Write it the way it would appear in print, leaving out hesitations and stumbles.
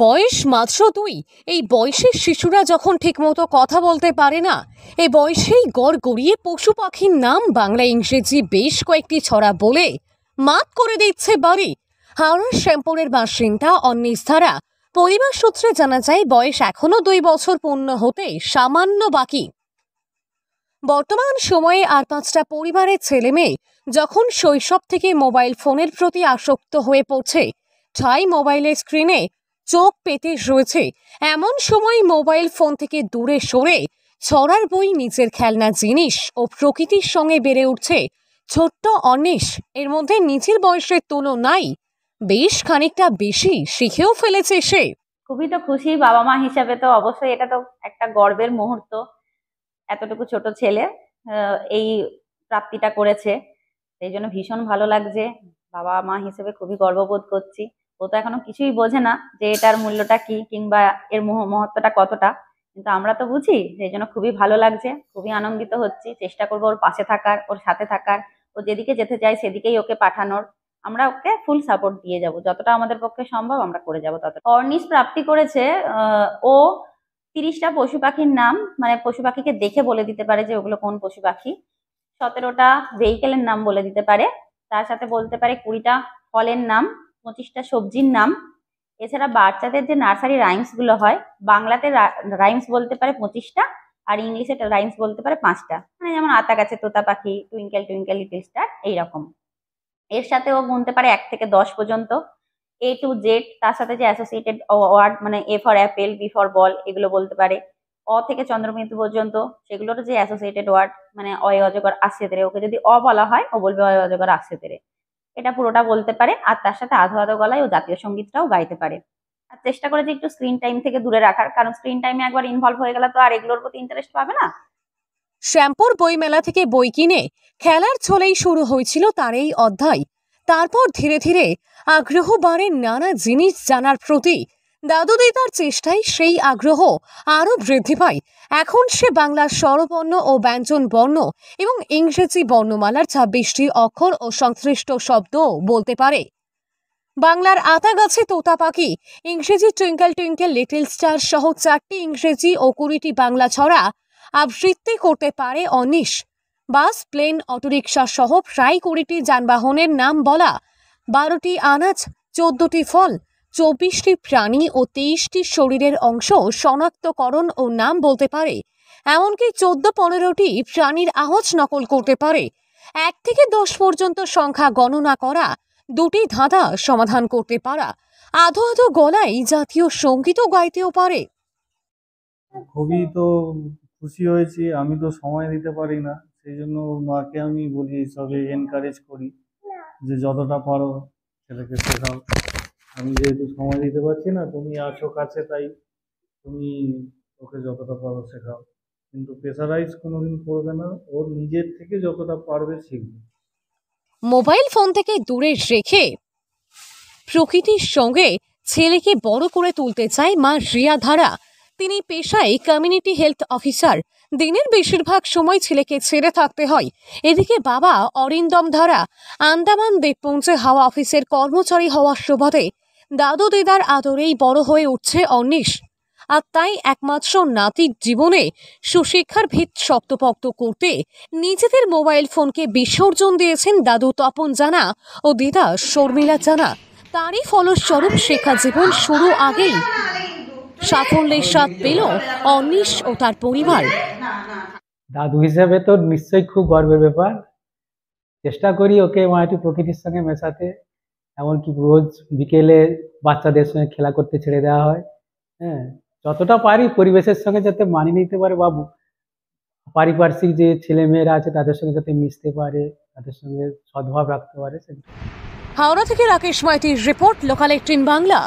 বয়স মাত্র 2। এই বয়সের শিশুরা যখন ঠিকমতো কথা বলতে পারে না, এই বয়সেই গড় গড়িয়ে পশু পাখির নাম বাংলা ইংরেজি বেশ কয়েকটি ছড়া বলে মাত করে দিচ্ছে বাড়ি। হাওড়ার শ্যামপুরের বাসিন্দা অন্নিস ধারা। পরিবার সূত্রে জানা যায় বয়স এখনো 2 বছর পূর্ণ হতে সামান্য বাকি। বর্তমান সময়ে আর 5টা পরিবারের ছেলে মেয়ে যখন শৈশব থেকে মোবাইল ফোনের প্রতি আসক্ত হয়ে পড়ছে, ঠাই মোবাইলের স্ক্রিনে চোখ পেতে রয়েছে, এমন সময় মোবাইল ফোন থেকে দূরে সরে ছড়ার বই, নিজের খেলনা জিনিস ও প্রকৃতির সঙ্গে বেড়ে উঠছে ছোট্ট অন্নিস। এর মধ্যে নিজের বয়সের তুলনায় বেশ খানিকটা বেশি শিখেও ফেলেছে সে। খুবই তো খুশি, বাবা মা হিসাবে তো অবশ্যই এটা তো একটা গর্বের মুহূর্ত। এতটুকু ছোট ছেলে এই প্রাপ্তিটা করেছে, সেই জন্য ভীষণ ভালো লাগছে। বাবা মা হিসেবে খুবই গর্ববোধ করছি। ও তো এখনো কিছুই বোঝে না যে এটার মূল্যটা কি কিংবা এর মহত্বটা কতটা, কিন্তু আমরা তো বুঝি, সেই জন্য খুবই ভালো লাগছে, খুবই আনন্দিত হচ্ছি। চেষ্টা করবো ওর পাশে থাকার, ওর সাথে থাকার, ও যেদিকে যেতে চায় সেদিকেই ওকে পাঠানোর। আমরা ওকে ফুল সাপোর্ট দিয়ে যাব, যতটা আমাদের পক্ষে সম্ভব আমরা করে যাব ততটা। অর্নিস প্রাপ্তি করেছে ও 30টা পশু পাখির নাম, মানে পশু পাখিকে দেখে বলে দিতে পারে যে ওগুলো কোন পশু পাখি। 17টা ভেহিকেলের নাম বলে দিতে পারে, তার সাথে বলতে পারে 20টা ফলের নাম, 25টা সবজির নাম। এছাড়া বাচ্চাদের যে নার্সারি রাইমস গুলো হয়, বাংলাতে রাইমস বলতে পারে 25টা, আর ইংলিশে রাইমস বলতে পারে 5টা। মানে যেমন আতা গাছে তোতা পাখি, টুইঙ্কেল টুইঙ্কেল লিটল স্টার, এইরকম। এর সাথে ও গুনতে পারে 1 থেকে 10 পর্যন্ত, A to Z। তার সাথে যে অ্যাসোসিয়েটেড ওয়ার্ড, মানে A for Apple, B for ball, এগুলো বলতে পারে। অ থেকে চন্দ্রবিন্দু পর্যন্ত সেগুলোর যে অ্যাসোসিয়েটেড ওয়ার্ড, মানে অয় অজগর আসছে তেরে, ওকে যদি অ বলা হয় ও বলবে অয় অজগর আসছে তেরে, এটা পুরোটা বলতে পারে। আর তার সাথে আধো আধো গলায় ও জাতীয় সঙ্গীতটাও গাইতে পারে। আর চেষ্টা করে যে একটু স্ক্রিন টাইম থেকে দূরে রাখার, কারণ স্ক্রিন টাইমে একবার ইনভলভ হয়ে গেলে তো আর এগুলোর প্রতি ইন্টারেস্ট পাবে না। শ্যামপুর বইমেলা থেকে বই কিনে খেলার ছলেই শুরু হয়েছিল তার এই অধ্যায়। তারপর ধীরে ধীরে আগ্রহ বাড়ে নানা জিনিস জানার প্রতি। দাদু দিদার চেষ্টায় সেই আগ্রহ আরও বৃদ্ধি পায়। এখন সে বাংলার স্বরবর্ণ ও ব্যঞ্জন বর্ণ এবং ইংরেজি বর্ণমালার 26টি অক্ষর ও সংশ্লিষ্ট শব্দ বলতে পারে। বাংলার আতা গাছে তোতা পাখি, ইংরেজি টুইঙ্কেল টুইঙ্কেল লিটল স্টার সহ 4টি ইংরেজি ও 20টি বাংলা ছড়া আবৃত্তি করতে পারে অন্নিস। বাস, প্লেন, অটোরিকশা সহ প্রায় 20টি যানবাহনের নাম বলা, 12টি আনাজ, 14টি ফল, 24টি প্রাণী ও 23টি শরীরের অংশ শনাক্তকরণ ও নাম বলতে পারে। এমনকি 14-15টি প্রাণীর আওয়াজ নকল করতে পারে। 1 থেকে 10 পর্যন্ত সংখ্যা গণনা করা, 2টি ধাঁধা সমাধান করতে পারা, আধো আধো গলায় জাতীয় সঙ্গীতও গাইতেও পারে। খুবই তো খুশি হয়েছি। আমি তো সময় দিতে পারি না, সেই জন্য ওর মাকে আমি বলি, সবে এনকারেজ করি যে যতটা পারো ছেলেকে শেখাও। আমি যেহেতু সময় দিতে পারছি না, তুমি আছো কাছে, তাই তুমি ওকে যতটা পারো শেখাও, কিন্তু প্রেসারাইজ কোনোদিন করবে না। ওর নিজের থেকে যতটা পারবে শিখবে। মোবাইল ফোন থেকে দূরে রেখে প্রকৃতির সঙ্গে ছেলেকে বড় করে তুলতে চায় মা রিয়া ধারা। তিনি পেশায় কমিউনিটি হেলথ অফিসার। দিনের বেশিরভাগ সময় ছেলেকে ছেড়ে থাকতে হয়। এদিকে বাবা অরিন্দম ধারা আন্দামান দ্বীপপুঞ্জে হাওয়া অফিসের কর্মচারী হওয়ার সুবাদে দাদু দিদার আদরেই বড় হয়ে উঠছে অন্নিস। আর তাই একমাত্র নাতির জীবনে সুশিক্ষার ভিত শক্তপোক্ত করতে নিজেদের মোবাইল ফোনকে বিসর্জন দিয়েছেন দাদু তপন জানা ও দিদা শর্মিলা জানা। তারই ফলস্বরূপ শিক্ষা জীবন শুরু আগেই সাফল্যের স্বাদ পেল অন্নিস ও তার পরিবার। দাদু হিসেবে তো নিশ্চয়ই খুব গর্বের ব্যাপার। চেষ্টা করি ওকে একটু প্রকৃতির সঙ্গে মেশাতে, এমনকি রোজ বিকেলে বাচ্চাদের সঙ্গে খেলা করতে ছেড়ে দেওয়া হয়। হ্যাঁ, যতটা পারি পরিবেশের সঙ্গে যাতে মানিয়ে নিতে পারে, বা পারিপার্শ্বিক যে ছেলে মেয়েরা আছে তাদের সঙ্গে যাতে মিশতে পারে, তাদের সঙ্গে সদ্ভাব রাখতে পারে। হাওড়া থেকে রাকেশ মাইতির রিপোর্ট, লোকাল 18 বাংলা।